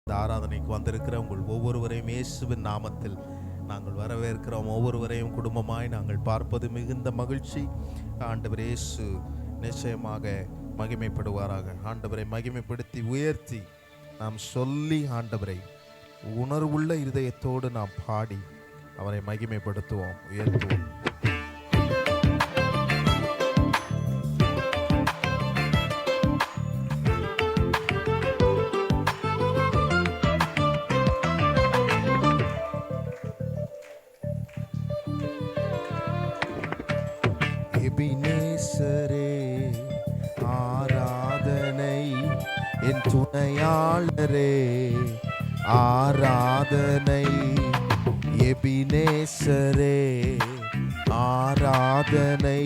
இந்த ஆராதனைக்கு வந்திருக்கிற உங்கள் ஒவ்வொருவரையும் இயேசுவின் நாமத்தில் நாங்கள் வரவேற்கிறோம். ஒவ்வொருவரையும் குடும்பமாய் நாங்கள் பார்ப்பது மிகுந்த மகிழ்ச்சி. ஆண்டவர் இயேசு நிச்சயமாக மகிமைப்படுவாராக. ஆண்டவரை மகிமைப்படுத்தி உயர்த்தி நாம் சொல்லி ஆண்டவரை உணர்வுள்ள இருதயத்தோடு நாம் பாடி அவரை மகிமைப்படுத்துவோம், உயர்த்துவோம். எபினேசரே ஆராதனை, என் துணையாளரே ஆராதனை. எபினேசரே ஆராதனை,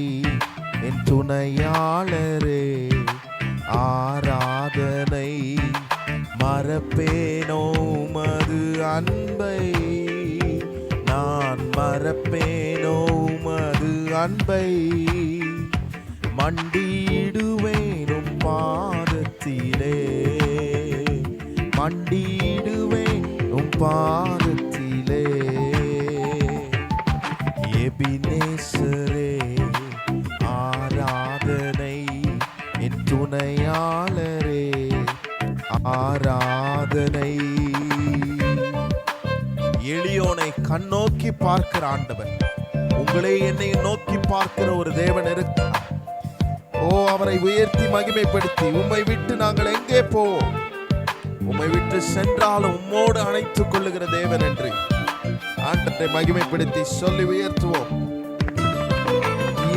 என் துணையாளரே ஆராதனை. மறப்பேனோ உமது அன்பை, நான் மறப்பேனோ உமது அன்பை. மண்டியிடுவேனும் பாதத்திலே, மண்டியிடுவேனும் பாதத்திலே. எபினேசரே ஆராதனை, என் துணையாளரே ஆராதனை. எளியோனை கண்ணோக்கி பார்க்கிற ஆண்டவர், உங்களை என்னை நோக்கி பார்க்கிற ஒரு தேவன் இருக்கிறார். ஓ, அவரை உயர்த்தி மகிமைப்படுத்தி, உம்மை விட்டு நாங்கள் எங்கே போவோம், உம்மை விட்டு சென்றாலும் உம்மோடு அணைத்துக் கொள்ளுகிற தேவன் என்று ஆண்டவரை மகிமைப்படுத்தி சொல்லி உயர்த்துவோம்.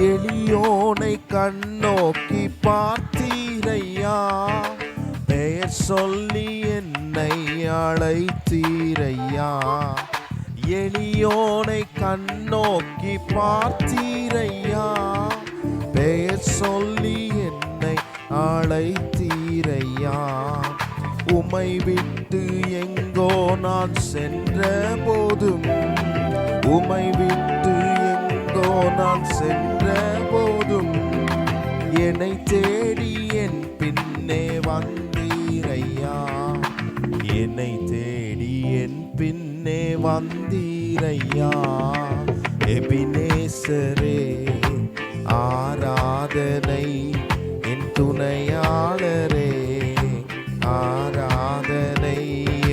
எளியோனை கண்ணோக்கி பார்த்தீரையா, பெயர் சொல்லி என்னை அழைத்தீரையா. எளியோனை கண்ணோக்கி பார்த்தீரையா, பெயர் சொல்லி என்னை அழைத்தீரையா. உம்மை விட்டு எங்கோ நான் சென்ற போதும், உம்மை விட்டு எங்கோ நான் சென்ற போதும், என்னை தேடி என் பின்னே வந்தீரையா, என்னை தேடி என் பின்னே வந்தீரையா. எபினேசரே ஆராதனை, என் துணையாளரே ஆராதனை.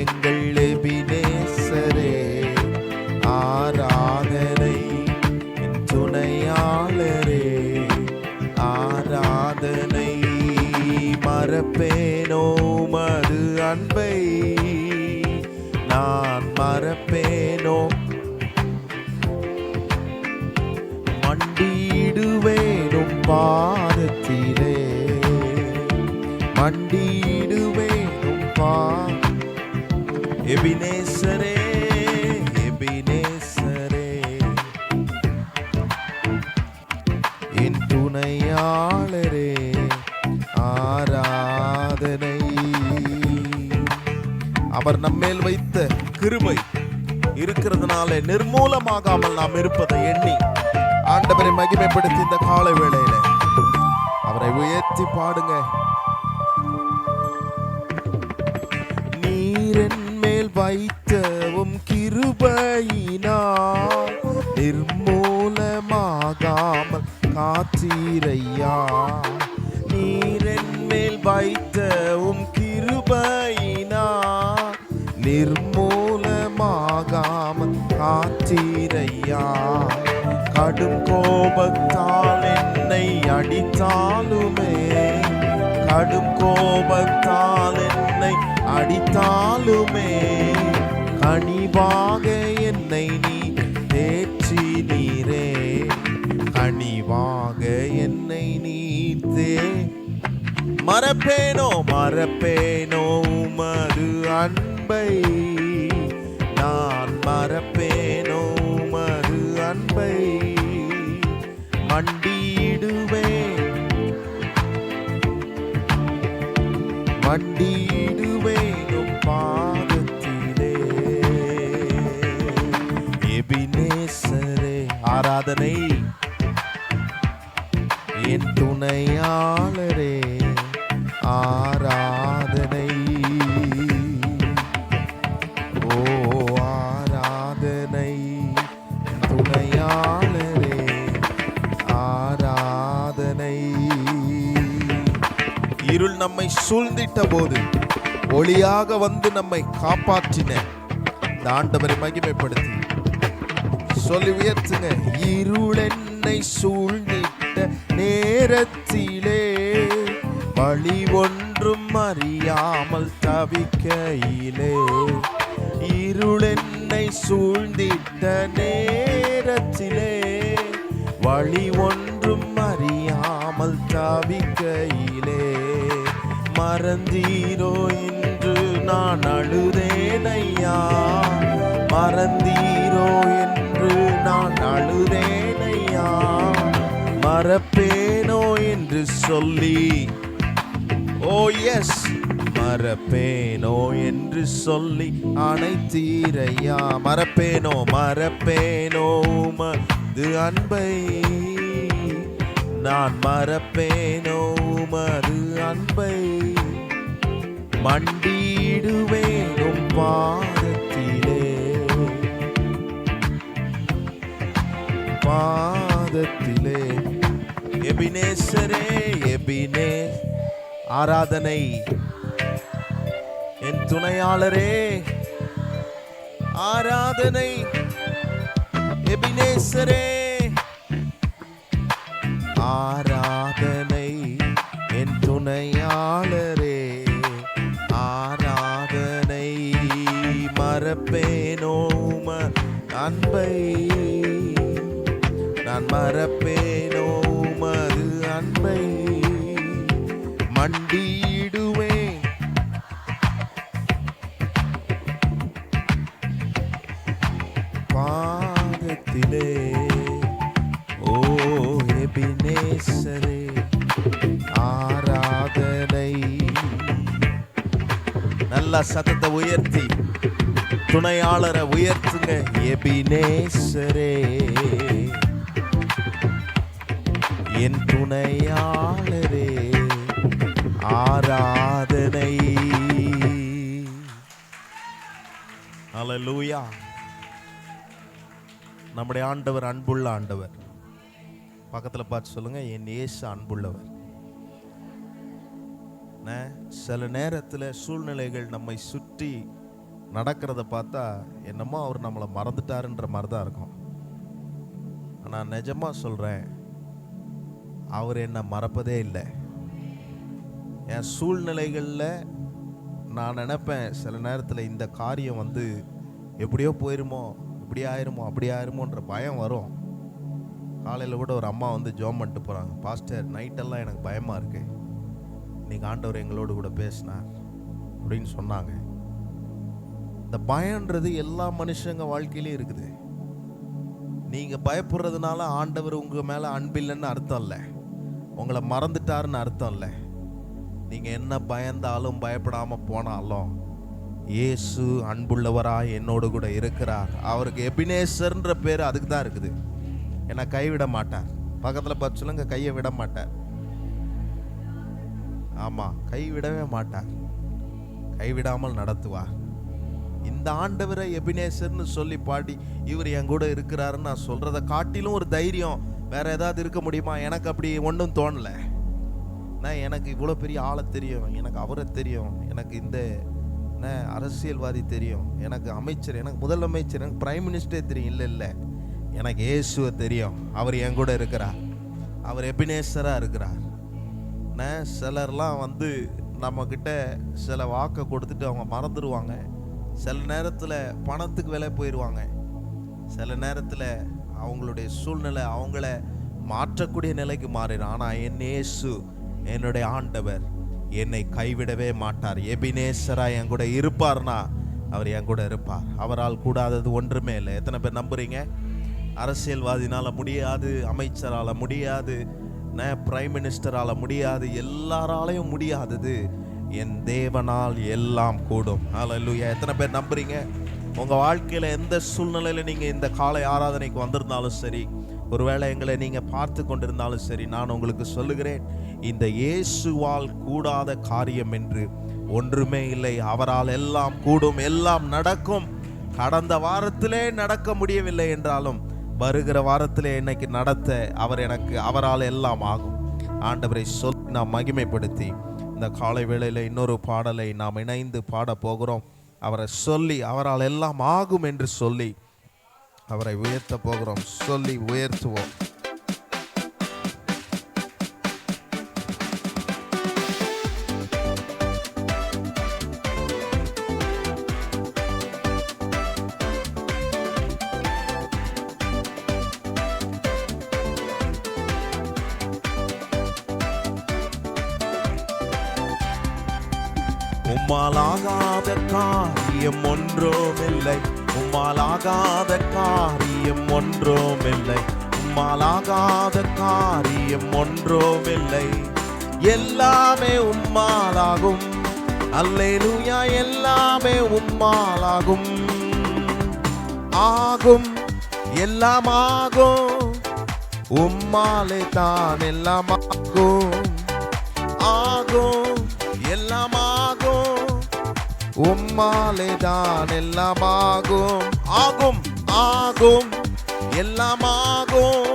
எங்கள் எபினேசரே ஆராதனை, என் துணையாளரே ஆராதனை. மறப்பேனோ உமது அன்பை, நான் மறப்பேனோ. மண்டியிடுவேனும் பாதத்திலே, மண்டியிடுவேனும் எபினேசரே எபினேசரே, என் துணையாளரே ஆராதனை. அவர் நம்மேல் வைத்த கிருபை இருக்கிறதுனால நிர்மூலமாகாமல் நாம் இருப்பதை எண்ணி ஆண்டவரை மகிமைப்படுத்தி இந்த காலை வேளையில அவரை உயர்த்தி பாடுங்க. நீரின் மேல் வைத்தவும் கிருபையினால் நிர்மூலமாகாமல் காத்தீரையா. நீரின் மேல் வைத்தவும் கிருபையினால் நிர்மூலமாகாமல் காத்தீரையா. கடும் கோபத்தால் என்னை அடித்தாலுமே, கடும் கோபத்தால் என்னை அடித்தாலுமே, கனிவாக என்னை நீ தேற்றினீரே, கனிவாக என்னை நீ மறப்பேனோ மறப்பேனோ உமது அன்பை, நான் மறப்பேனோ உமது அன்பை. மண்டியிடுவேன், மண்டியிடுவேனும் பாதத்திலே. எபினேசரே ஆராதனை, என் துணையாளரே ஆராதனை. இருள் நம்மை சூழ்ந்திட்ட போது ஒளியாக வந்து நம்மை காப்பாற்றின இந்த ஆண்டவரை மகிமைப்படுத்தி சொல்லி உயர்த்துங்க. இருள் என்னை சூழ்ந்திட்ட நேரத்திலே வழி ஒன்றும் அறியாமல் தவிக்கையிலே, இருள் என்னை சூழ்ந்திட்ட நேரத்திலே வழி ஒன்றும் அறியாமல் தவிக்கையிலே, மறந்தீரோ என்று நான் அழுதேனையா, மறந்தீரோ என்று நான் அழுதேனையா, மறப்பேனோ என்று சொல்லி, ஓ எஸ், மறப்பேனோ என்று சொல்லி அனைத்தீரையா, மறப்பேனோ மறப்பேனோ உமது அன்பை, நான் மறப்பேனோ உமது அன்பை, மண்டியிடுவேனும் பாதத்திலே, பாதத்திலே. எபினேசரே எபினே, ஆராதனை என் துணையாளரே, ஆராதனை எபினேசரே, ஆராதனை என் துணையாளரே, ஆராதனை, மறப்பேனோ அன்பை, நான் மறப்பேனோ உமது அன்பை, மண்டியிடுவேன் பாதத்திலே. ஓ எபினேசரே, ஆராதனை. நல்ல சத்தத்தை உயர்த்தி துணையாளரை உயர்த்துங்க. எபினேசரே, என் துணையாளரே, ஆராதனை. அல்லேலூயா. நம்முடைய ஆண்டவர் அன்புள்ள ஆண்டவர். பக்கத்தில் பார்த்து சொல்லுங்க, என் இயேசு அன்புள்ளவர். சில நேரத்தில் சூழ்நிலைகள் நம்மை சுற்றி நடக்கிறத பார்த்தா என்னமோ அவர் நம்மளை மறந்துட்டாருன்ற மாதிரி தான் இருக்கும். ஆனால் நிஜமாக சொல்கிறேன், அவர் என்னை மறப்பதே இல்லை. என் சூழ்நிலைகளில் நான் நினைப்பேன் சில நேரத்தில் இந்த காரியம் வந்து எப்படியோ போயிருமோ, இப்படி ஆயிருமோ அப்படி ஆயிருமோன்ற பயம் வரும். காலையில் கூட ஒரு அம்மா வந்து ஜோம் பண்ணிட்டு போகிறாங்க, பாஸ்டர் நைட்டெல்லாம் எனக்கு பயமாக இருக்கு, இன்னைக்கு ஆண்டவர் எங்களோடு கூட பேசினார் அப்படின்னு சொன்னாங்க. இந்த பயன்றது எல்லா மனுஷங்க வாழ்க்கையிலையும் இருக்குது. நீங்கள் பயப்படுறதுனால ஆண்டவர் உங்கள் மேலே அன்பில்லைன்னு அர்த்தம் இல்லை, உங்களை மறந்துட்டாருன்னு அர்த்தம் இல்லை. நீங்கள் என்ன பயந்தாலும் பயப்படாமல் போனாலும் இயேசு அன்புள்ளவராய் என்னோடு கூட இருக்கிறார். அவருக்கு எபினேசர்ன்ற பேர் அதுக்கு தான் இருக்குது. என்னை கைவிட மாட்டார். பக்கத்தில் பார்த்து சொல்லுங்க, கையை விட மாட்டார். ஆமாம், கைவிடவே மாட்டார், கைவிடாமல் நடத்துவார். இந்த ஆண்டவரை எபினேசர்னு சொல்லி பாடி இவர் என் கூட இருக்கிறாருன்னு நான் சொல்கிறத காட்டிலும் ஒரு தைரியம் வேற ஏதாவது இருக்க முடியுமா? எனக்கு அப்படி ஒன்றும் தோணலை. நான் எனக்கு இவ்வளோ பெரிய ஆளை தெரியும், எனக்கு அவரை தெரியும், எனக்கு இந்த அரசியல்வாதி தெரியும், எனக்கு அமைச்சர், எனக்கு முதலமைச்சர், எனக்கு பிரைம் மினிஸ்டரே தெரியும். இல்லை இல்லை, எனக்கு இயேசுவை தெரியும். அவர் என் கூட இருக்கிறார், அவர் எபினேசராக இருக்கிறார். சிலர்லாம் வந்து நம்மக்கிட்ட சில வாக்கை கொடுத்துட்டு அவங்க மறந்துடுவாங்க. சில நேரத்தில் பணத்துக்கு விலை போயிடுவாங்க. சில நேரத்தில் அவங்களுடைய சூழ்நிலை அவங்கள மாற்றக்கூடிய நிலைக்கு மாறிடும். ஆனால் என் இயேசு, என்னுடைய ஆண்டவர் என்னை கைவிடவே மாட்டார். எபினேசரா என் கூட இருப்பார்னா அவர் என் கூட இருப்பார். அவரால் கூடாதது ஒன்றுமே இல்லை. எத்தனை பேர் நம்புறீங்க? அரசியல்வாதினால முடியாது, அமைச்சரால் முடியாது, பிரைம் மினிஸ்டரால் முடியாது, எல்லாராலையும் முடியாதது என் தேவனால் எல்லாம் கூடும். அல்லேலூயா. எத்தனை பேர் நம்புறீங்க? உங்கள் வாழ்க்கையில் எந்த சூழ்நிலையில் நீங்கள் இந்த காலை ஆராதனைக்கு வந்திருந்தாலும் சரி, ஒருவேளை எங்களை நீங்கள் பார்த்து கொண்டிருந்தாலும் சரி, நான் உங்களுக்கு சொல்லுகிறேன், இந்த இயேசுவால் கூடாத காரியம் என்று ஒன்றுமே இல்லை. அவரால் எல்லாம் கூடும், எல்லாம் நடக்கும். கடந்த வாரத்திலே நடக்க முடியவில்லை என்றாலும் வருகிற வாரத்திலே இன்னைக்கு நடத்த அவரால் எல்லாம் ஆகும். ஆண்டவரை சொல்லி நாம் மகிமைப்படுத்தி இந்த காலை வேளையில் இன்னொரு பாடலை நாம் இணைந்து பாட போகிறோம். அவரை சொல்லி, அவரால் எல்லாம் ஆகும் என்று சொல்லி அவரை உயர்த்த போகிறோம். சொல்லி உயர்த்துவோம். உம்மாலாகாத காரியம் ஒன்றுமில்லை, உம்மாலாகாத காரியம் ஒன்றுமில்லை, உம்மாலாகாத காரியம் ஒன்றுமில்லை. எல்லாமே உம்மாலாகும். அல்லேலூயா, எல்லாமே உம்மாலாகும். ஆகும், எல்லாம் ஆகும். உம்மாலே தான் எல்லாம் ஆகும். ஆகும், எல்லாம் ஆகும். உம்மாலே தான் எல்லாம் ஆகும். ஆகும், ஆகும், எல்லாம் ஆகும்.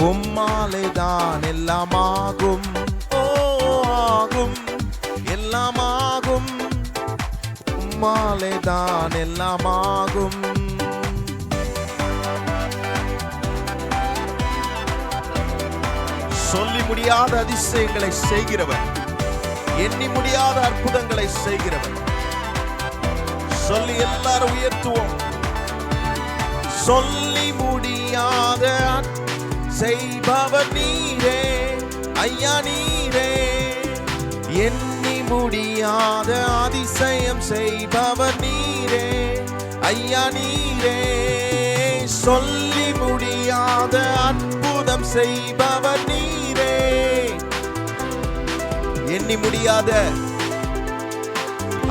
உம்மாலே தான் எல்லாம் ஆகும். ஓ, ஆகும், எல்லாம் ஆகும். உம்மாலே தான் எல்லாம் ஆகும். சொல்லி முடியாத அதிசயங்களை செய்கிறவர், எண்ணி முடியாத அற்புதங்களை செய்கிறவர். சொல்லி எல்லாரும் உயர்த்துவோம். சொல்லி முடியாத செய்பவர் நீரே ஐயா, நீரே. எண்ணி முடியாத அதிசயம் செய்பவர் நீரே ஐயா, நீரே. சொல்லி முடியாத அற்புதம் செய்பவர் நீரே. எண்ணி முடியாத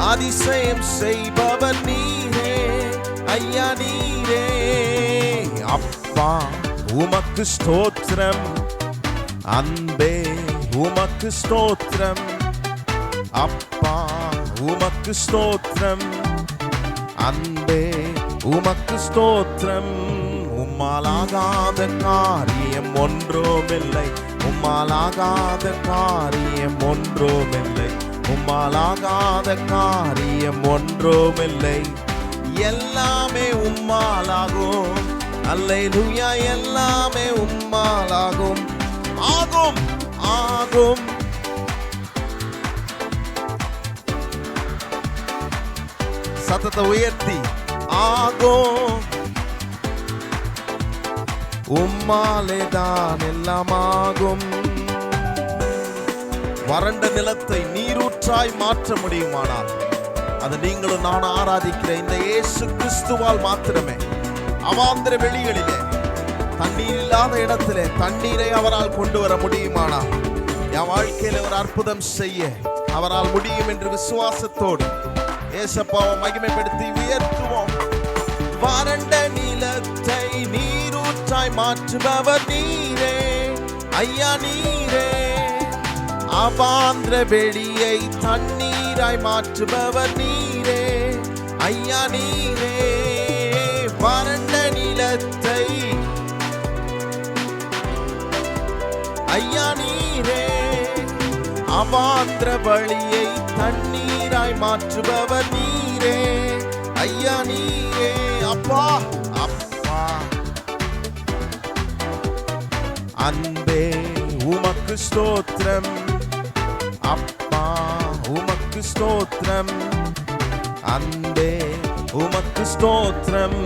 அதிசயம் செய்பவர் நீரே ஐயா, நீரே. அப்பா உமக்கு ஸ்தோத்திரம், அன்பே உமக்கு ஸ்தோத்திரம். அப்பா உமக்கு ஸ்தோத்திரம், அன்பே உமக்கு ஸ்தோத்திரம். உம்மாலாகாத காரியம் ஒன்றுமில்லை, உம்மாலாகாத காரியம் ஒன்றுமில்லை, உம்மாலாகாத காரியம் ஒன்றுமில்லை. எல்லாமே உம்மாலாகும். அல்லேலூயா, எல்லாமே உம்மாலாகும். ஆகும், ஆகும். சத்தத்தை உயர்த்தி ஆகும். உம்மாலே தான் எல்லாம் ஆகும். வறண்ட நிலத்தை நீரூற்றாய் மாற்ற முடியுமானால் அது நீங்களும் நானும் ஆராதிக்கிற இந்த இயேசு கிறிஸ்துவால் மாத்திரமே. அவாந்திர வெளிகளிலே, தண்ணீர் இல்லாத இடத்திலே தண்ணீரை அவரால் கொண்டு வர முடியுமானால் என் வாழ்க்கையில் ஒரு அற்புதம் செய்ய அவரால் முடியும் என்று விசுவாசத்தோடு ஏசப்பாவை மகிமைப்படுத்தி உயர்த்துவோம். வறண்ட நிலத்தை நீரூற்றாய் மாற்றுபவர் நீரே ஐயா, நீரே. அவாந்திர வெளியை தண்ணீராய் மாற்றுபவர் நீரே ஐயா, நீரே. வறண்ட நிலத்தை ஐயா, நீரே. அவாந்திர வழியை தண்ணீராய் மாற்றுபவர் நீரே ஐயா, நீரே. அப்பா, அப்பா, அன்பே உமக்கு ஸ்தோத்திரம். அப்பா உமக்கு ஸ்தோத்திரம், அன்பே உமக்கு ஸ்தோத்திரம்.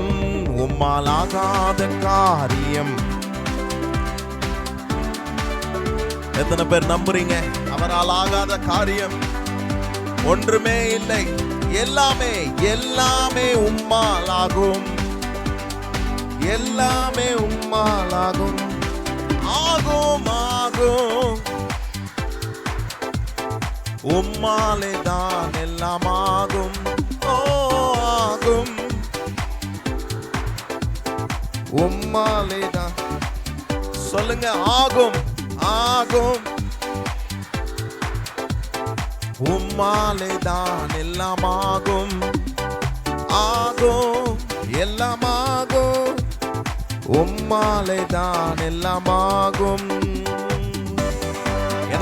உம்மாலாகாத காரியம். எத்தனை பேர் நம்புறீங்க? அவரால் ஆகாத காரியம் ஒன்றுமே இல்லை. எல்லாமே, எல்லாமே உம்மாலாகும். எல்லாமே உம்மாலாகும். ஆகும், ஆகும். உம்மாலே தான் எல்லாம் ஆகும். ஓ, ஆகும். உம்மாலே தான். சொல்லுங்க, ஆகும், ஆகும். உம்மாலே தான் எல்லாம் ஆகும். ஆகும், எல்லாம் ஆகும். உம்மாலே தான் எல்லாம் ஆகும்.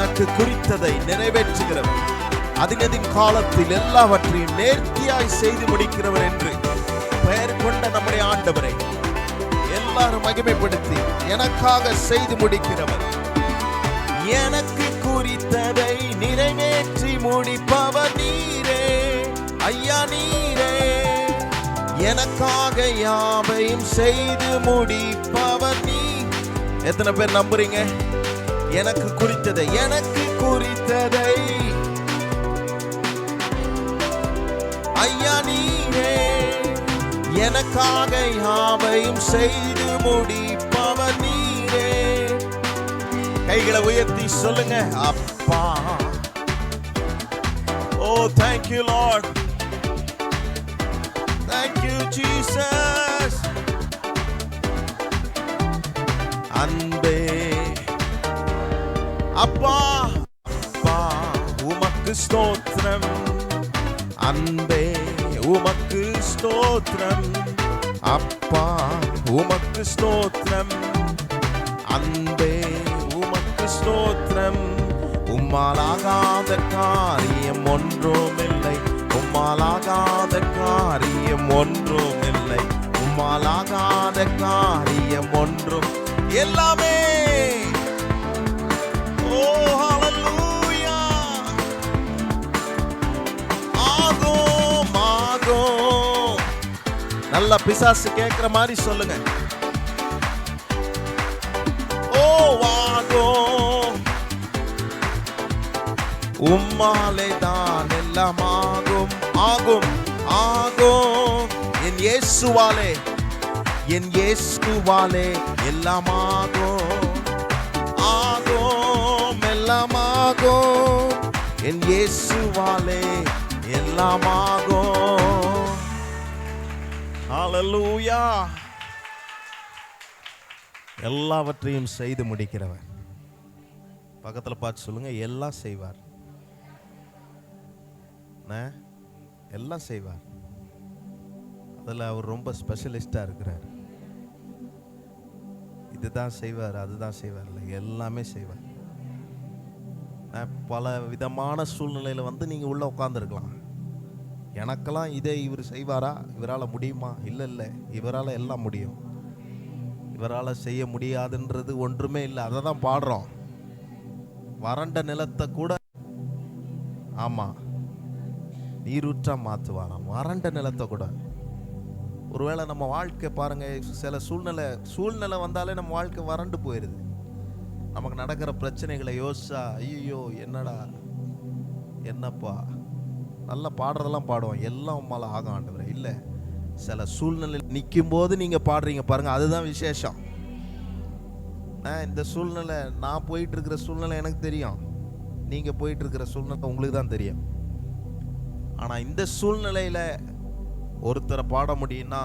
எனக்கு குறித்ததை நிறைவேற்றுகிறவர், அதினதின் காலத்தில் எல்லாவற்றையும் நேர்த்தியாய் செய்து முடிக்கிறவர் என்று பெயர் கொண்ட நம்முடைய ஆண்டவரை எல்லாரும் மகிமைப்படுத்தி எனக்காக செய்து முடிக்கிறவர், எனக்கு குறித்ததை நிறைவேற்றி முடிப்பவர் நீரே ஐயா நீரே, எனக்காக யாவையும் செய்து முடிப்பவர் நீ. எத்தனை பேர் நம்புறீங்க? எனக்கு குறித்ததை ஐயா நீரே, எனக்காக யாவையும் செய்து முடிப்பவர் நீரே. கைகளை உயர்த்தி சொல்லுங்க, அப்பா. ஓ thank you Lord, thank you Jesus. அன்பே அப்பா அப்பா உமக்கு ஸ்தோத்திரம், அன்பே உமக்கு ஸ்தோத்திரம், அப்பா உமக்கு ஸ்தோத்திரம், அன்பே உமக்கு ஸ்தோத்திரம். உம்மாலாகாத காரியம் ஒன்றுமில்லை, உம்மாலாகாத காரியம் ஒன்றுமில்லை, உம்மாலாகாத காரியம் ஒன்றும் எல்லாமே. ஓ ஹalleluya, ஆகும் ஆகும். நல்ல பிசாசு கேட்கிற மாதிரி சொல்லுங்க, ஓ ஆகும், உம்மாலே தான் எல்லாம் ஆகும் ஆகும் ஆகும். என் இயேசுவாலே எல்லாம் ஆகும் ஆகும் எல்லாம் ஆகும், என் இயேசுவாலே எல்லாம் ஆகும். ஹalleluya. எல்லாவற்றையும் செய்து முடிக்கிறவர். பக்கத்துல பார்த்து சொல்லுங்க, எல்லாம் செய்வார், எல்லாம் செய்வார். அதில் அவர் ரொம்ப ஸ்பெஷலிஸ்டாக இருக்கிறார். இதுதான் செய்வார் அதுதான் செய்வார் இல்லை, எல்லாமே செய்வார். பல விதமான சூழ்நிலையில் வந்து நீங்கள் உள்ளே உட்காந்துருக்கலாம். எனக்கெல்லாம் இதை இவர் செய்வாரா, இவரால் முடியுமா? இல்லை இல்லை, இவரால் எல்லாம் முடியும். இவரால் செய்ய முடியாதுன்றது ஒன்றுமே இல்லை. அதை தான் பாடுறோம். வறண்ட நிலத்தை கூட ஆமாம் நீரூற்றா மாற்றுவாராம். வறண்ட நிலத்தை கூட. ஒருவேளை நம்ம வாழ்க்கை பாருங்க, சில சூழ்நிலை வந்தாலே நம்ம வாழ்க்கை வறண்டு போயிடுது. நமக்கு நடக்கிற பிரச்சனைகளை யோசிச்சா ஐயோ என்னடா என்னப்பா, நல்ல பாடுறதெல்லாம் பாடுவோம், எல்லாம் உம்மால ஆகும் ஆண்டவரே. இல்லை, சில சூழ்நிலை நிற்கும் போது நீங்கள் பாடுறீங்க பாருங்க, அதுதான் விசேஷம். இந்த சூழ்நிலை, நான் போயிட்டு இருக்கிற சூழ்நிலை எனக்கு தெரியும், நீங்கள் போயிட்டு இருக்கிற சூழ்நிலை உங்களுக்கு தான் தெரியும். ஆனால் இந்த சூழ்நிலையில் ஒருத்தரை பாட முடியும்னா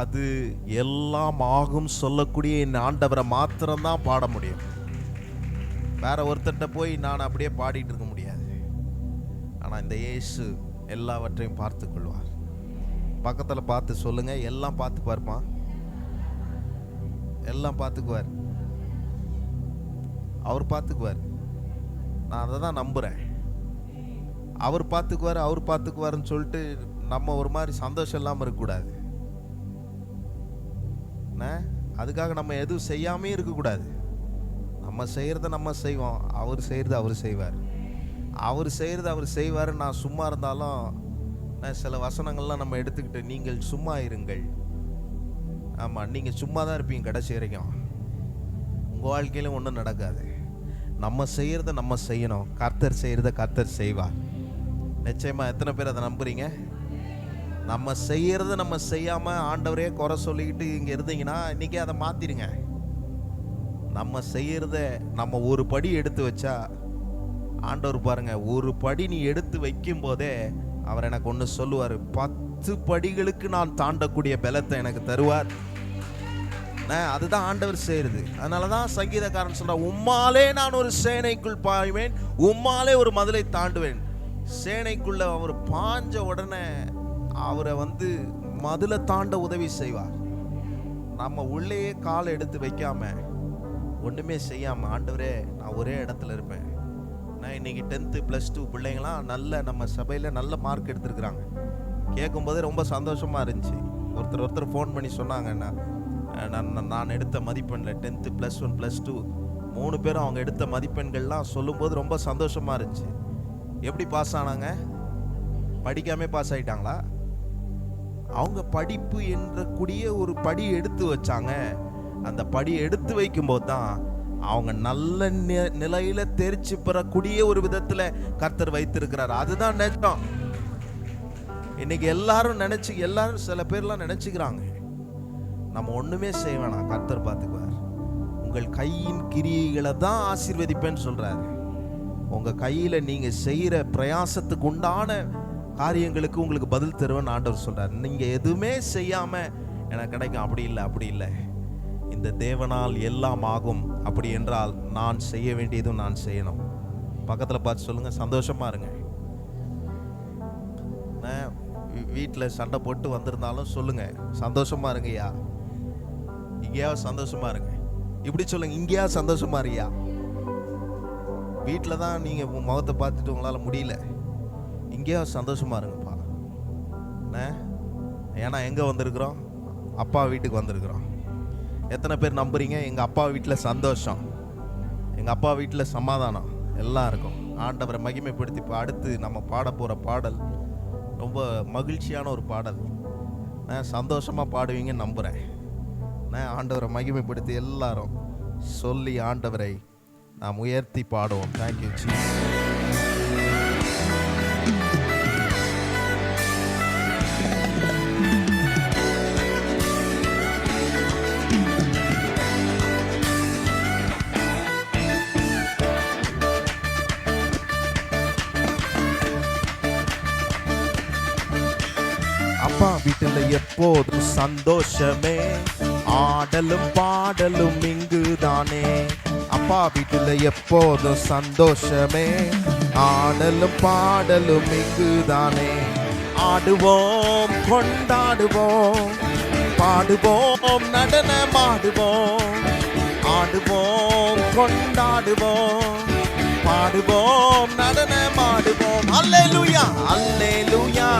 அது எல்லாம் ஆகும் சொல்லக்கூடிய என் ஆண்டவரை மாத்திரம்தான் பாட முடியும். வேற ஒருத்தர்கிட்ட போய் நான் அப்படியே பாடிட்டு இருக்க முடியாது. ஆனால் இந்த இயேசு எல்லாவற்றையும் பார்த்து கொள்வார். பக்கத்தில் பார்த்து சொல்லுங்க, எல்லாம் பார்த்து பார்ப்பான், எல்லாம் பார்த்துக்குவார், அவர் பார்த்துக்குவார். நான் அதை தான் நம்புகிறேன். அவர் பார்த்துக்குவாருன்னு சொல்லிட்டு நம்ம ஒரு மாதிரி சந்தோஷம் இல்லாமல் இருக்கக்கூடாது. அதுக்காக நம்ம எதுவும் செய்யாமே இருக்கக்கூடாது. நம்ம செய்கிறத நம்ம செய்வோம், அவர் செய்கிறது அவர் செய்வார். அவர் செய்கிறது அவர் செய்வார். நான் சும்மா இருந்தாலும் சில வசனங்கள்லாம் நம்ம எடுத்துக்கிட்டு, நீங்கள் சும்மா இருங்கள். ஆமாம், நீங்கள் சும்மா தான் இருப்பீங்க கடைசி வரைக்கும். உங்கள் வாழ்க்கையிலும் ஒன்றும் நடக்காது. நம்ம செய்கிறத நம்ம செய்யணும், கர்த்தர் செய்கிறத கர்த்தர் செய்வார். நிச்சயமாக எத்தனை பேர் அதை நம்புறீங்க? நம்ம செய்கிறத நம்ம செய்யாமல் ஆண்டவரே குறை சொல்லிக்கிட்டு இங்கே இருந்தீங்கன்னா இன்றைக்கி அதை மாற்றிடுங்க. நம்ம செய்கிறத நம்ம ஒரு படி எடுத்து வச்சா ஆண்டவர் பாருங்க, ஒரு படி நீ எடுத்து வைக்கும் போதே அவர் எனக்கு ஒன்று சொல்லுவார், 10 படிகளுக்கு நான் தாண்டக்கூடிய பலத்தை எனக்கு தருவார். அதுதான் ஆண்டவர் செய்கிறது. அதனால தான் சங்கீதக்காரன் சொல்றான், உம்மாலே நான் ஒரு சேனைக்குள் பாய்வேன், உம்மாலே ஒரு மதிலை தாண்டுவேன். சேனைக்குள்ள அவர் பாஞ்ச உடனே அவரை மதிலை தாண்ட உதவி செய்வார். நம்ம உள்ளேயே காலை எடுத்து வைக்காம ஒன்றுமே செய்யாமல், ஆண்டவரே நான் ஒரே இடத்துல இருப்பேன். நான் இன்னைக்கு 10th +2 பிள்ளைங்களாம் நல்ல நம்ம சபையில் நல்ல மார்க் எடுத்துருக்குறாங்க. கேட்கும்போதே ரொம்ப சந்தோஷமாக இருந்துச்சு. ஒருத்தர் ஃபோன் பண்ணி சொன்னாங்க, நான் எடுத்த மதிப்பெண்ணில் 10th +1 +2 3 பேரும் அவங்க எடுத்த மதிப்பெண்கள்லாம் சொல்லும்போது ரொம்ப சந்தோஷமாக இருந்துச்சு. எப்படி பாஸ் ஆனாங்க? படிக்காமே பாஸ் ஆகிட்டாங்களா? அவங்க படிப்பு என்ற கூடிய ஒரு படி எடுத்து வச்சாங்க. அந்த படி எடுத்து வைக்கும்போது தான் அவங்க நல்ல நிலையில தேர்ச்சி பெறக்கூடிய ஒரு விதத்துல கர்த்தர் வைத்திருக்கிறார். அதுதான் நிஜம். இன்னைக்கு எல்லாரும் சில பேர்லாம் நினைச்சுக்கிறாங்க, நம்ம ஒண்ணுமே செய்ய வேணாம், கர்த்தர் பார்த்துக்குவார், உங்கள் கையின் கிரியைகளை தான் ஆசீர்வதிப்பேன்னு சொல்றாரு. உங்க கையில நீங்க செய்யற பிரயாசத்துக்கு உண்டான காரியங்களுக்கு உங்களுக்கு பதில் தருவேன்னு ஆண்டவர் சொல்றாரு. நீங்க எதுவுமே செய்யாம எனக்கு கிடைக்கும், அப்படி இல்லை. இந்த தேவனால் எல்லாம் ஆகும். அப்படி என்றால் நான் செய்ய வேண்டியதும் நான் செய்யணும். பக்கத்துல பார்த்து சொல்லுங்க, சந்தோஷமா இருங்க. வீட்டில் சண்டை போட்டு வந்திருந்தாலும் சொல்லுங்க, சந்தோஷமா இருங்கய்யா. இங்கேயாவது சந்தோஷமா இருங்க. இப்படி சொல்லுங்க, இங்கேயாவது சந்தோஷமா இருக்கியா. வீட்டில் தான் நீங்க முகத்தை பார்த்துட்டு உங்களால முடியல, இங்கேயாவது சந்தோஷமா இருங்கப்பா. ஏன்னா எங்க வந்திருக்கிறோம்? அப்பா வீட்டுக்கு வந்திருக்கிறோம். எத்தனை பேர் நம்புறீங்க எங்க அப்பா வீட்டில் சந்தோஷம், எங்க அப்பா வீட்டில் சமாதானம் எல்லாம் இருக்கும்? ஆண்டவரை மகிமைப்படுத்தி அடுத்து நம்ம பாட போற பாடல் ரொம்ப மகிழ்ச்சியான ஒரு பாடல். நான் சந்தோஷமா பாடுவீங்கன்னு நம்புறேன். நான் ஆண்டவரை மகிமைப்படுத்தி எல்லாரும் சொல்லி ஆண்டவரை நாம் உயர்த்தி பாடுவோம். Thank you Jesus. அப்பா வீட்டில் எப்போதும் சந்தோஷமே, ஆடலும் பாடலும் இங்குதானே. அப்பா வீட்டில் எப்போதும் சந்தோஷமே, ஆடலும் பாடலும் இங்குதானே. ஆடுவோம் கொண்டாடுவோம், பாடுவோம் நடனமாடுவோம். ஆடுவோம் கொண்டாடுவோம், பாடுவோம் நடனமாடுவோம். அல்லேலூயா அல்லேலூயா.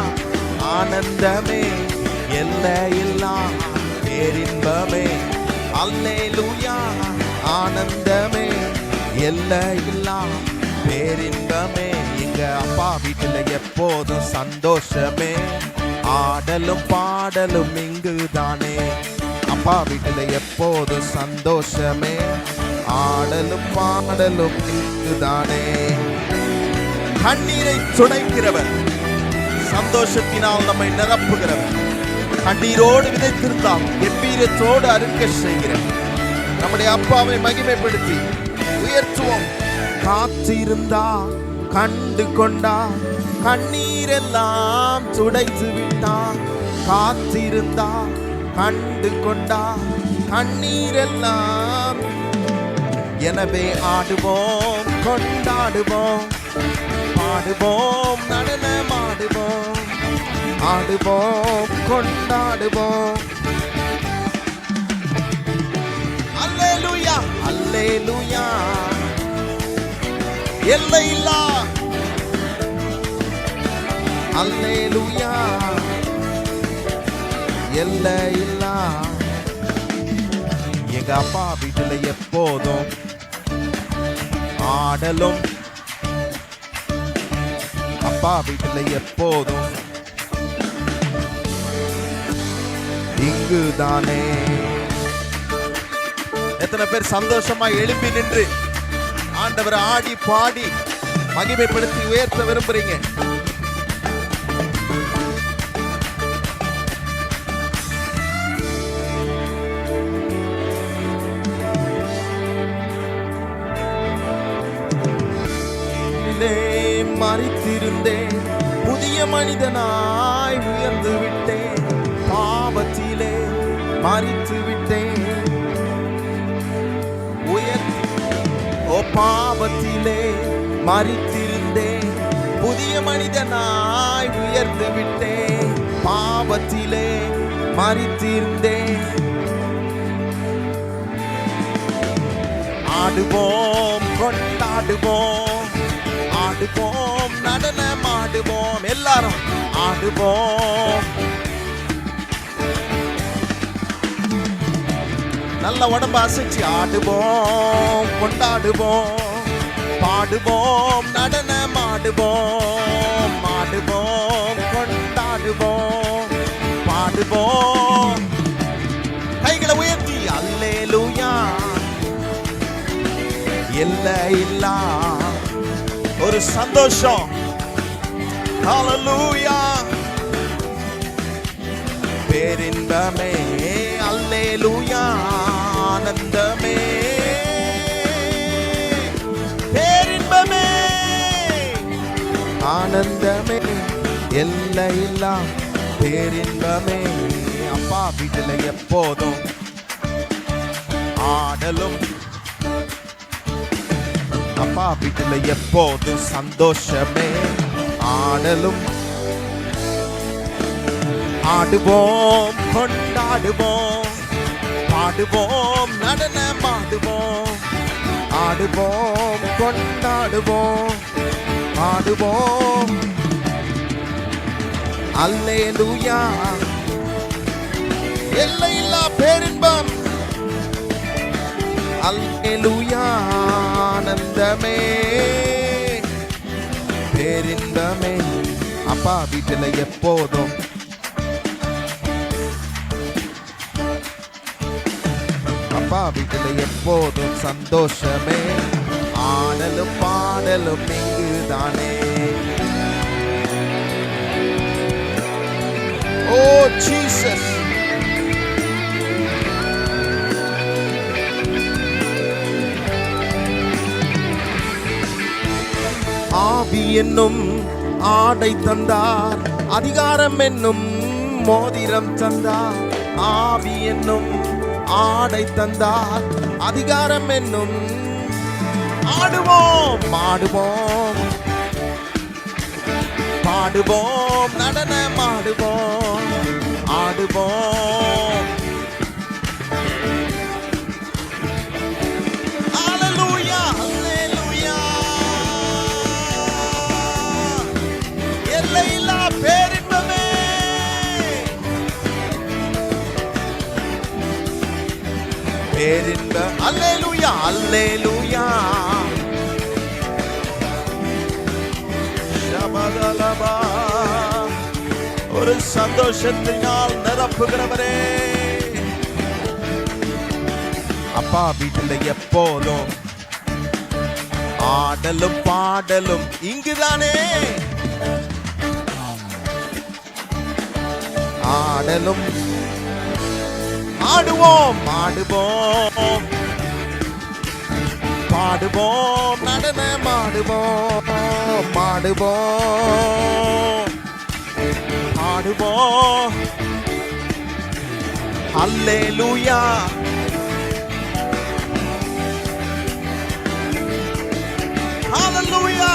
ஆனந்தமே எல்லையில்லா பேரின்பமே. அல்லேலூயா. ஆனந்தமே எல்லையில்லா பேரின்பமே. எங்க அப்பா வீட்டில் எப்போதும் சந்தோஷமே, ஆடலும் பாடலும் இங்குதானே. அப்பா வீட்டில் எப்போதும் சந்தோஷமே, ஆடலும் பாடலும் இங்குதானே. கண்ணீரை துடைக்கிறவர், சந்தோஷத்தினால் நம்மை நிரப்புகிறவர், கண்ணீரோடு விதைத்திருந்தால் கம்பீரத்தோடு அறுக்க செய்கிறவர் நம்முடைய அப்பாவை மகிமைப்படுத்தி உயர்த்துவோம். காத்திருந்தா கண்டு கொண்டா, கண்ணீரெல்லாம் துடைத்து விட்டான். காத்திருந்தா கண்டு கொண்டா, கண்ணீரெல்லாம். எனவே ஆடுவோம் கொண்டாடுவோம், பாடுவோம் நடனமாடுவோம். ஆடுவோம் கொண்டாடுவோம். அல்லேலூயா அல்லேலூயா. எல்லையில்லா அல்லேலூயா, எல்லையில்லா. எங்க அப்பா வீட்டில் எப்போதும் ஆடலும், அப்பா வீட்டில் எப்போதும் இங்குதானே. எத்தனை பேர் சந்தோஷமா எழுப்பி நின்று ஆண்டவரை ஆடி பாடி மகிமைப்படுத்தி உயர்த்த விரும்புறீங்க? மரித்திருந்தேன், புதிய மனிதனாய் உயர்ந்து விட்டேன். பாவத்திலே மரித்து விட்டேன், பாவத்திலே மரித்திருந்தேன், புதிய மனிதனாய் உயர்ந்து விட்டேன். பாவத்திலே மரித்திருந்தேன், ஆடுவோம் கொண்டாடுவோம், ஆடுவோம் நடனம் ஆடுவோம், எல்லாரும் ஆடுவோம். நல்ல உடம்பு அசைச்சு ஆடுவோம் கொண்டாடுவோம், பாடுவோம் நடனம் ஆடுவோம், ஆடுவோம் கொண்டாடுவோம், பாடுவோம். கைகளை உயர்த்தி அல்லேலூயா, எல்லை இல்லா ஒரு சந்தோஷம். ஹல்லேலூயா, பேரின்பமே அல்லேலூயா, ஆனந்தமே பேரின்பமே ஆனந்தமே, எல்லையில்லா பேரின்பமே. அப்பா வீட்டில் எப்போதும் ஆடலும், அப்பா வீட்டில் எப்போதும் சந்தோஷமே, ஆடலும். ஆடுவோம் கொண்டாடுவோம், பாடுவோம் நடனம் ஆடுவோம், ஆடுவோம் கொண்டாடுவோம், ஆடுவோம். அல்லேலூயா, எல்லையில்லா பேரின்பம். அல்லேலூயா, ஆனந்தமே பேரின்பமே. அப்பா வீட்டில் எப்போதும், அப்பா வீட்டில் எப்போதும் சந்தோஷமே, ஆடலும் பாடலும் இங்குதானே. ஓ ஜீசஸ், ஆவி என்னும் ஆடை தந்தார், அதிகாரம் என்னும் மோதிரம் தந்தார். ஆவி என்னும் ஆடை தந்தார், அதிகாரம் என்னும். ஆடுவோம் ஆடுவோம், பாடுவோம் நடனம் ஆடுவோம், ஆடுவோம். அல்லேலூயா, அல்லேலூயா, எல்லையில்லா பேரின்பமே. பேரின்ப அல்லேலூயா, அல்லேலூயா. ஷபதலபா, ஒரு சந்தோஷத்தினால் நிரப்புகிறவரே. அப்பா வீட்டில் எப்போதும் ஆடலும் பாடலும் இங்குதானே, ஆடலும். ஆடுவோம் ஆடுவோம், பாடுவோம் நடனம் ஆடுவோம், ஆடுவோம் ஆடுவோம். அல்லேலூயா, ஹல்லேலூயா,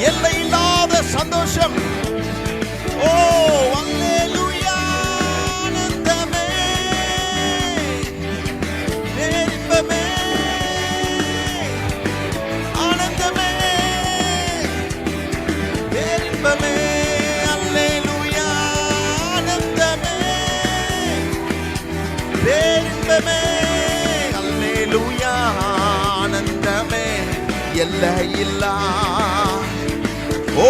எல்லையில்லாத சந்தோஷம். ஓ அல்லேலூயா, ஆனந்தமே பேரின்பமே, ஆனந்தமே பேரின்பமே. அல்லேலூயா, ஆனந்தமே பேரின்பமே. அல்லேலூயா, ஆனந்தமே எல்லையில்லா. ஓ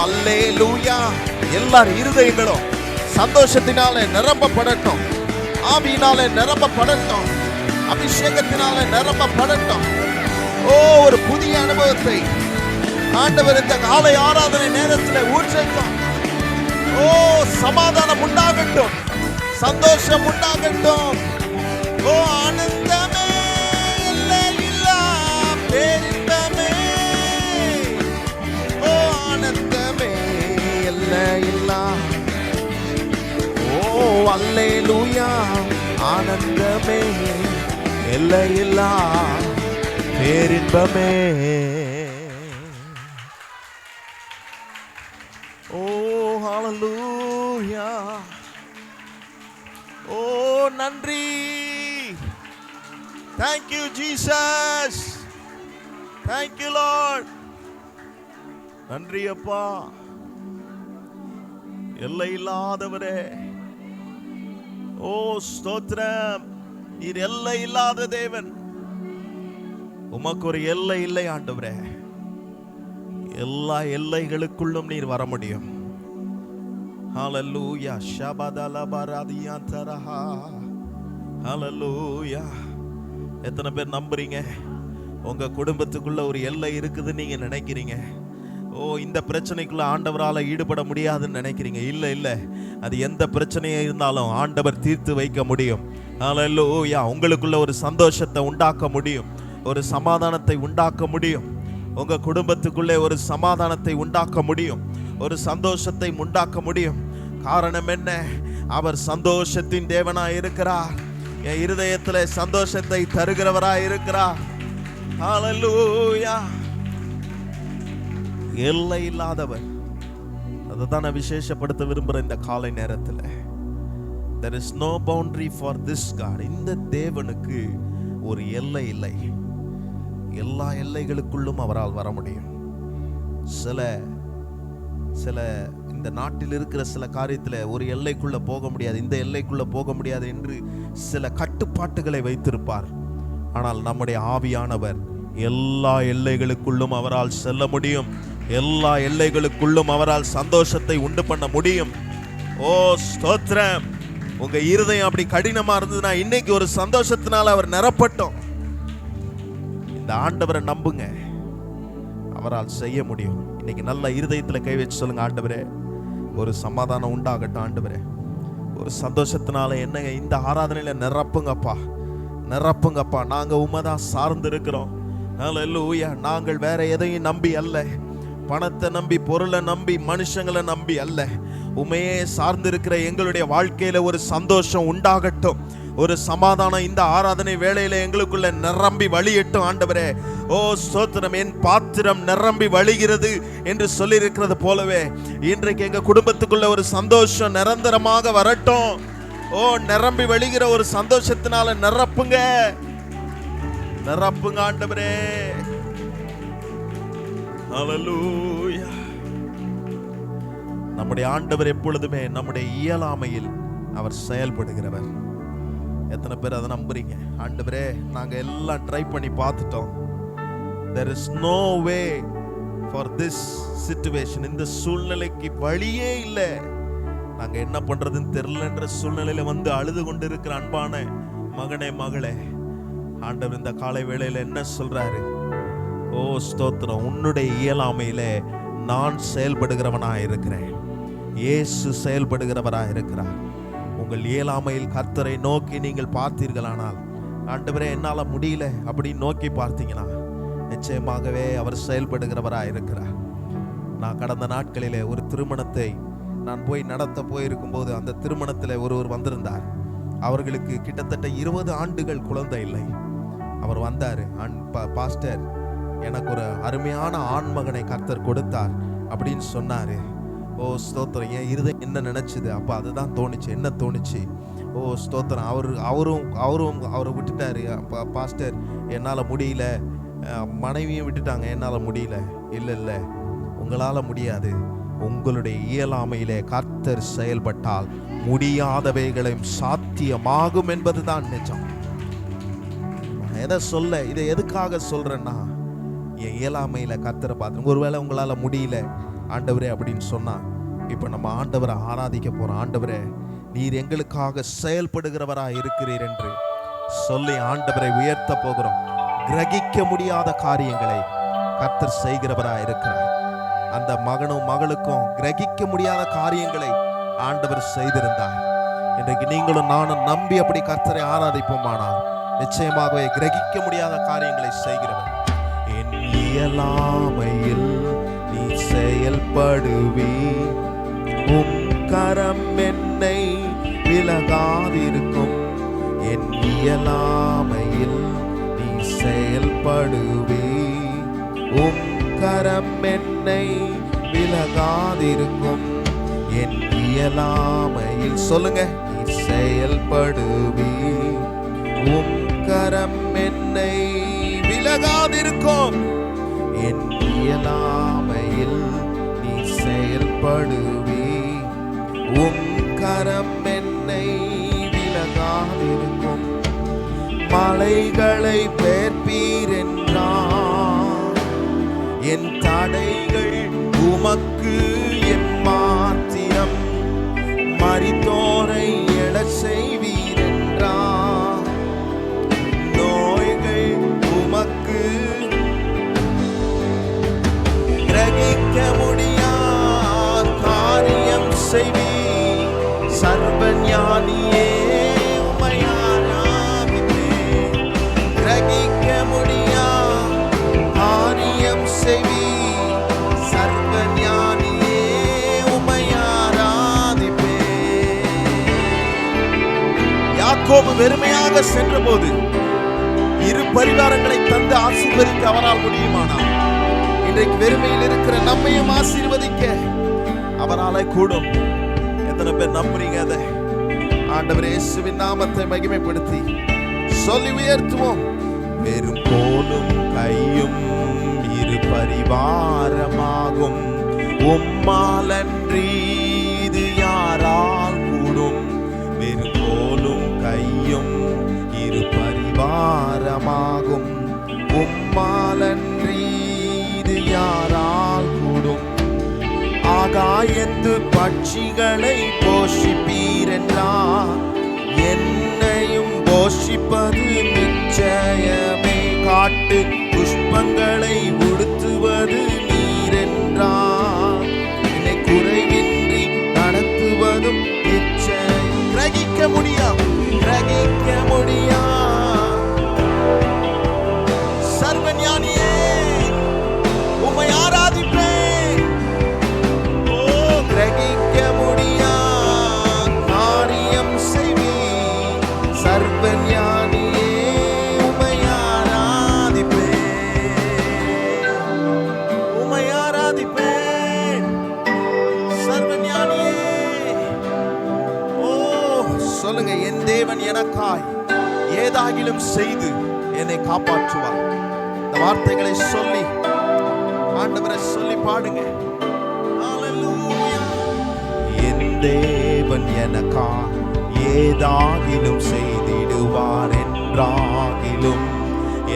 அல்லேலூயா, எல்லாரும் இருதயங்களும் சந்தோஷத்தினாலே நிரம்பப்படட்டும், ஆவியினாலே நிரம்பப்படட்டும், அபிஷேகத்தினாலே நிரம்பப்படட்டும். ஓ ஒரு புதிய அனுபவத்தை ஆண்டவர் இந்த காலை ஆராதனை நேரத்தில் ஊற்றட்டும். ஓ சமாதானம் உண்டாகட்டும், சந்தோஷம் உண்டாகட்டும். ஓ ஆனந்தமே எல்லையில்லா பேரின்பமே. ஓ ஆனந்தமே எல்லையில்லா. ஓ அல்லேலூயா, ஆனந்தமே எல்லையில்லா பேரின்பமே. ஓ ஹல்லேலூயா. ஓ நன்றி, Thank you Jesus. Thank you Lord. நன்றி அப்பா. எல்லை இல்லாதவரே, ஓ ஸ்தோத்திரம். நீர் எல்லை இல்லாத தேவன். உமக்கு ஒரு எல்லை இல்லை ஆண்டவரே. எல்லா எல்லைகளுக்குள்ளும் நீர் வர முடியும். ஹல்லேலூயா. ஷபதல பரதியந்தரஹா. ஹல்லேலூயா. எத்தனை பேர் நம்புறீங்க உங்க குடும்பத்துக்குள்ள ஒரு எல்லை இருக்குது நீங்க நினைக்கிறீங்க? ஓ, இந்த பிரச்சனைக்குள்ள ஆண்டவரால ஈடுபட முடியாதுன்னு நினைக்கிறீங்க. இல்ல இல்ல, அது எந்த பிரச்சனையா இருந்தாலும் ஆண்டவர் தீர்த்து வைக்க முடியும். ஹல்லேலூயா. உங்களுக்குள்ள ஒரு சந்தோஷத்தை உண்டாக்க முடியும், ஒரு சமாதானத்தை உண்டாக்க முடியும். உங்க குடும்பத்துக்குள்ளே ஒரு சமாதானத்தை உண்டாக்க முடியும், ஒரு சந்தோஷத்தை உண்டாக்க முடியும். காரணம் என்ன? அவர் சந்தோஷத்தின் தேவனாய் இருக்கிறார். என் இருதயத்திலே சந்தோஷத்தை தருகிறவராய் இருக்கிறார். ஹல்லேலூயா. எல்லை இல்லாதவர். அதை தான் நான் விசேஷப்படுத்த விரும்புகிறேன் இந்த காலை நேரத்தில். There is no boundary for this God. இந்த தேவனுக்கு ஒரு எல்லை இல்லை. எல்லா எல்லைகளுக்குள்ளும் அவரால் வர முடியும். சில இந்த நாட்டில் இருக்கிற சில காரியத்தில் ஒரு எல்லைக்குள்ள போக முடியாது, இந்த எல்லைக்குள்ள போக முடியாது என்று சில கட்டுப்பாட்டுகளை வைத்திருப்பார். ஆனால் நம்முடைய ஆவியானவர் எல்லா எல்லைகளுக்குள்ளும் அவரால் செல்ல முடியும். எல்லா எல்லைகளுக்குள்ளும் அவரால் சந்தோஷத்தை உண்டு பண்ண முடியும். ஓ ஸ்தோத்திரம். உங்க இருதயம் அப்படி கடினமா இருந்ததுன்னா இன்னைக்கு ஒரு சந்தோஷத்தினால அவர் நிரப்பட்டும். இந்த ஆண்டவரை நம்புங்க, அவரால் செய்ய முடியும். இன்னைக்கு நல்ல இருதயத்துல கை வச்சு சொல்லுங்க, ஆண்டவரே ஒரு சமாதானம் உண்டாகட்டும். ஆண்டவரே ஒரு சந்தோஷத்தினால என்னங்க இந்த ஆராதனையில நிரப்புங்கப்பா, நிரப்புங்கப்பா. நாங்க உண்மைதான் சார்ந்து இருக்கிறோம். ஹல்லேலூயா. நாங்கள் வேற எதையும் நம்பி அல்ல, பணத்தை நம்பி, பொருளை நம்பி, மனுஷங்களை நம்பி அல்ல. உண்மையே சார்ந்திருக்கிற எங்களுடைய வாழ்க்கையில ஒரு சந்தோஷம் உண்டாகட்டும், ஒரு சமாதானம் இந்த ஆராதனை வேளையில எங்களுக்குள்ள நிரம்பி வழியட்டும். ஆண்டவரே ஓ ஸ்தோத்திரம். என் பாத்திரம் நிரம்பி வழிகிறது என்று சொல்லி இருக்கிறது போலவே இன்றைக்கு எங்க குடும்பத்துக்குள்ள ஒரு சந்தோஷம் நிரந்தரமாக வரட்டும். ஓ, நிரம்பி வழிகிற ஒரு சந்தோஷத்தினால நிரப்புங்க, நிரப்புங்க ஆண்டவரே. ஹல்லேலூயா. நம்முடைய ஆண்டவர் எப்பொழுதுமே நம்முடைய இயலாமையில் அவர் செயல்படுகிறவர். எத்தனை பேர் அதை நம்புறீங்க? ஆண்டவரே நாங்க எல்லாம் ட்ரை பண்ணி பார்த்துட்டோம், there is no way for this situation. இந்த சூழ்நிலைக்கு வழியே இல்லை, நாங்க என்ன பண்றதுன்னு தெரியலன்ற சூழ்நிலையில வந்து அழுது கொண்டு இருக்கிற அன்பான மகனே மகளே, ஆண்டவர் இந்த காலை வேளையில என்ன சொல்றாரு? ஓ ஸ்தோத்திரம். உன்னுடைய இயலாமையிலே நான் செயல்படுகிறவனாய் இருக்கிறேன். இயேசு செயல்படுகிறவராய் இருக்கிறார். உங்கள் இயலாமையில் கர்த்தரை நோக்கி நீங்கள் பார்த்தீர்களானால், ஆண்டவரே என்னால முடியல அப்படின்னு நோக்கி பார்த்தீங்கன்னா நிச்சயமாகவே அவர் செயல்படுகிறவராய் இருக்கிறார். நான் கடந்த நாட்களிலே ஒரு திருமணத்தை நான் போய் நடத்த போயிருக்கும் போது அந்த திருமணத்தில் ஒருவர் வந்திருந்தார். அவர்களுக்கு கிட்டத்தட்ட 20 ஆண்டுகள் குழந்தை இல்லை. அவர் வந்தார், பாஸ்டர் எனக்கு ஒரு அருமையான ஆண் மகனை கர்த்தர் கொடுத்தார் அப்படின்னு சொன்னாரு. ஓ ஸ்தோத்திரம். என் இருதயம் என்ன நினைச்சுது? அப்போ அதுதான் தோணுச்சு. என்ன தோணுச்சு? ஓ ஸ்தோத்திரம். அவரும் அவரை விட்டுட்டாரு. பாஸ்டர் என்னால் முடியல, மனைவியும் விட்டுட்டாங்க, என்னால் முடியல. இல்லை இல்லை, உங்களால் முடியாது. உங்களுடைய இயலாமையிலே கர்த்தர் செயல்பட்டால் முடியாதவைகளையும் சாத்தியமாகும் என்பதுதான் நிஜம். எதை சொல்ல, இதை எதுக்காக சொல்றேன்னா, என் இயலாமையில கர்த்தரை பார்த்து ஒருவேளை உங்களால முடியல ஆண்டவரே அப்படின்னு சொன்னா, இப்ப நம்ம ஆண்டவரை ஆராதிக்க போறோம். ஆண்டவரே நீர் எங்களுக்காக செயல்படுகிறவராய் இருக்கிறீர் என்று சொல்லி ஆண்டவரை உயர்த்த போகிறோம். கிரகிக்க முடியாத காரியங்களை கர்த்தர் செய்கிறவராய் இருக்கிறார். அந்த மகனும் மகளுக்கும் கிரகிக்க முடியாத காரியங்களை ஆண்டவர் செய்திருந்தார். இன்றைக்கு நீங்களும் நானும் நம்பி அப்படி கர்த்தரை ஆராதிப்போமானால் நிச்சயமாகவே கிரகிக்க முடியாத காரியங்களை செய்கிறவர். என் இயலாமையில் நீ செயல்படுவி, உம் கரம் என்னை விலகாதிருக்கும். என் இயலாமையில் நீ செயல்படுவி, உம் கரம் என்னை விலகாதிருக்கும். என் இயலாமையில் சொல்லுங்க, நீ செயல்படுவி, உம் கரம் என்னை விலகாதிருக்கும். என் இயலாமையில் நீ செயல்படுவே. உம் கரம் என்னை விலகாதிருக்கும். மலைகளை பெயர்ப்பீர் என்றார். என் தடைகள் உமக்கு எம்மாத்திரம். மரித்தோரை எழச் செய்வீர் என்றார். நோய்கள் உமக்கு கிரகிக்க முடியாத காரியம் செய்வீர். சர்வ ஞானியே உம்மை ஆராதிப்பேன். கிரகிக்க முடியாத காரியம் செய்வீர். சர்வ ஞானியே உம்மை ஆராதிப்பேன். யாக்கோபு வெறுமையாக சென்றபோது இரு பரிவாரங்களை தந்து ஆசீர்வதிக்க அவரால் முடியுமானால், இன்றைக்கு வெறுமையில் இருக்கிற நம்மையும் ஆசீர்வதிக்க அவரால் கூடும். எத்தனை பேர் நம்புறீங்க? அதை ஆண்டவர் இயேசுவின் நாமத்தை மகிமைப்படுத்தி சொல்லி உயர்த்துவோம். வெறும் கோலும் கையும் இரு பரிவாரமாகும். உம்மாலன்றி இது யாரால் கூடும்? வெறும் கோலும் கையும் இரு பரிவாரமாகும். உம்மாலன்றி இது யாரால் கூடும்? ஆகாயத்து பட்சிகளை போஷிப்பீர் என்றார். என்னையும் போஷிப்பது நிச்சயமே. காட்டு புஷ்பங்களை உடுத்துவது நீர் என்றார். என்னை குறைவின்றி நடத்துவதும் நிச்சயம். கிரகிக்க முடியாது, கிரகிக்க முடியாது. சர்வஞானியே உம்மை ஆராதிப்பேன். ஓ, கிரகிக்க முடியாத காரியம் செய்வீர். சர்வஞானியே உம்மை ஆராதிப்பேன். உம்மை ஆராதிப்பேன். சர்வஞானியே. ஓ, சொல்லுங்க, என் தேவன் எனக்காய் ஏதாகிலும் செய்து என்னை காப்பாற்றுவார். இந்த வார்த்தைகளை சொல்லி ஆண்டவரை சொல்லி பாடுங்க. ஹல்லேலூயா. என் தேவன் எனக்காய் ஏதாகிலும் செய்திடுவார் என்றாகிலும்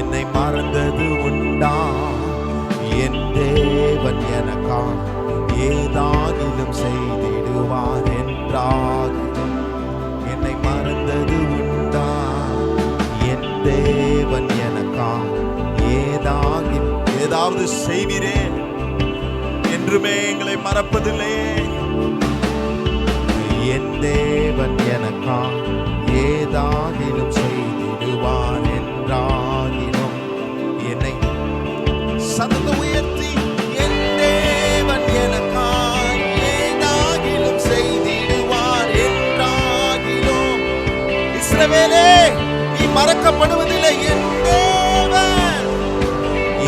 என்னை மறந்தது உண்டா? என் தேவன் எனக்காய் ஏதாகிலும் செய்திடுவார் என்றாகிலும் என்னை மறந்தது உண்டா? என் தேவன் எனக்காய் ஏதாவது செய்வீரே, என்றுமே எங்களை மறப்பதில்லையே. என் தேவன் எனக்காய் ஏதாகிலும் செய்திடுவார் என்றாகிலும் என்னை சத்தம் உயர்த்தி, என் தேவன் எனக்காய் ஏதாகிலும் செய்திடுவார் என்றாகிலும். இஸ்ரவேலே, நீ மறக்கப்படுவதில்லை. என் தேவன்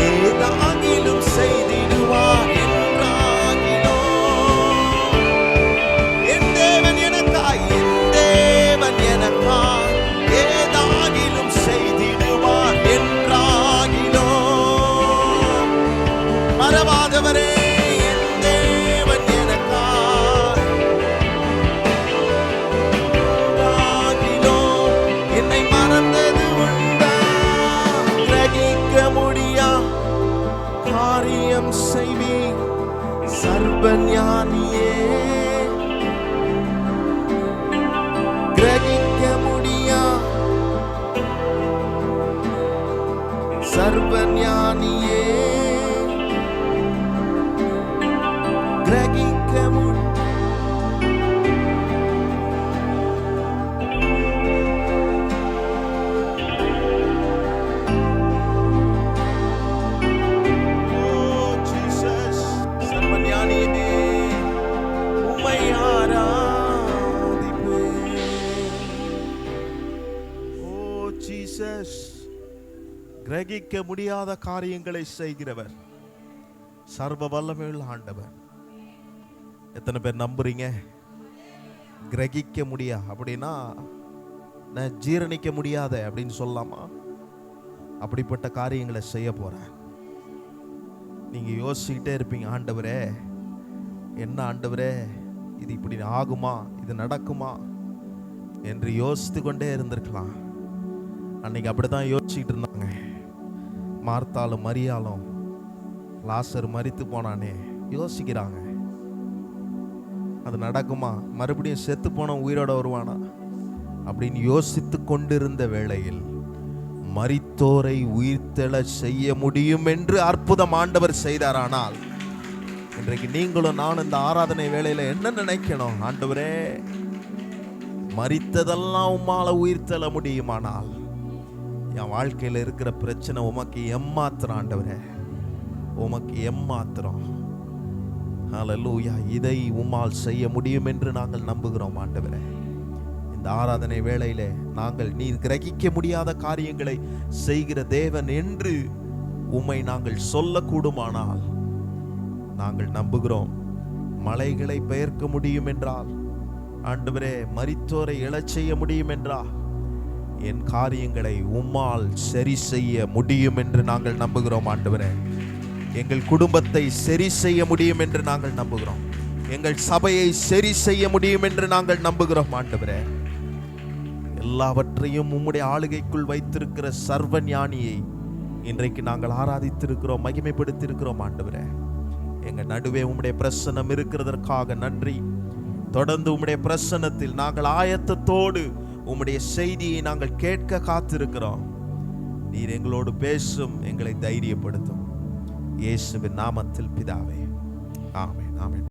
ஏதாகிலும் செய்திடுவார் என்றாகிலும். என் தேவன் எனக்காய், என் தேவன் எனக்காய் ஏதாகிலும் செய்திடுவார் என்றாகிலும். மறவாதவரே, என் தேவன் எனக்காய் ஏதாகிலும் என்னை மறந்தது உண்டா? கிரகிக்க முடியா காரியம் செய்வீர். சர்வஞானியே, கிரகிக்க முடியா சர்வஞானியே, கிரகிக்க கிரகிக்க முடியாத காரியங்களை செய்கிறவர் சர்வ வல்லமையுள்ள ஆண்டவர். எத்தனை பேர் நம்புறீங்க? கிரகிக்க முடியா அப்படின்னா நான் ஜீரணிக்க முடியாத அப்படின்னு சொல்லலாமா? அப்படிப்பட்ட காரியங்களை செய்ய போறேன். நீங்க யோசிச்சுக்கிட்டே இருப்பீங்க, ஆண்டவரே என்ன ஆண்டவரே இது இப்படி ஆகுமா, இது நடக்குமா என்று யோசித்து கொண்டே இருந்திருக்கலாம். அன்னைக்கு அப்படிதான் யோசிச்சுட்டு இருந்தாங்க. மார்த்தாலும் மரியாளும் லாசர் மரித்து போனானே யோசிக்கிறாங்க, அது நடக்குமா, மறுபடியும் செத்து போன உயிரோட வருவானா அப்படின்னு யோசித்து கொண்டிருந்த வேளையில் மரித்தோரை உயிர்த்தெழ செய்ய முடியும் என்று அற்புதம் ஆண்டவர் செய்தாரானால், இன்றைக்கு நீங்களும் நானும் இந்த ஆராதனை வேளையில என்ன நினைக்கணும்? ஆண்டவரே, மரித்ததெல்லாம் உம்மால உயிர்த்தெழ முடியுமானால் என் வாழ்க்கையில் இருக்கிற பிரச்சனை உமக்கு எம்மாத்திரம் ஆண்டவரே, உமக்கு எம்மாத்திரம். ஹல்லேலூயா. இதை உம்மால் செய்ய முடியும் என்று நாங்கள் நம்புகிறோம் ஆண்டவரே. இந்த ஆராதனை வேளையிலே நாங்கள் நீர் கிரகிக்க முடியாத காரியங்களை செய்கிற தேவன் என்று உம்மை நாங்கள் சொல்லக்கூடுமானால் நாங்கள் நம்புகிறோம். மலைகளை பெயர்க்க முடியும் என்றால் ஆண்டவரே, மரித்தோரை எழச் செய்ய முடியும் என்றால் என் காரியங்களை உம்மால் சரி செய்ய முடியும் என்று நாங்கள் நம்புகிறோம் ஆண்டவரே. எங்கள் குடும்பத்தை சரி செய்ய முடியும் என்று நாங்கள் நம்புகிறோம். எங்கள் சபையை சரி செய்ய முடியும் என்று நாங்கள் நம்புகிறோம் ஆண்டவரே. எல்லாவற்றையும் உம்முடைய ஆளுகைக்குள் வைத்திருக்கிற சர்வ ஞானியை இன்றைக்கு நாங்கள் ஆராதித்திருக்கிறோம், மகிமைப்படுத்தியிருக்கிறோம் ஆண்டவரே. எங்க நடுவே உம்முடைய பிரசன்னம் இருக்கிறதற்காக நன்றி. தொடர்ந்து உம்முடைய பிரசன்னத்தில் நாங்கள் ஆயத்தத்தோடு உம்முடைய செய்தியை நாங்கள் கேட்க காத்திருக்கிறோம். நீர் எங்களோடு பேசும், எங்களை தைரியப்படுத்தும். இயேசுவின் நாமத்தில் பிதாவே, ஆமென், ஆமென்.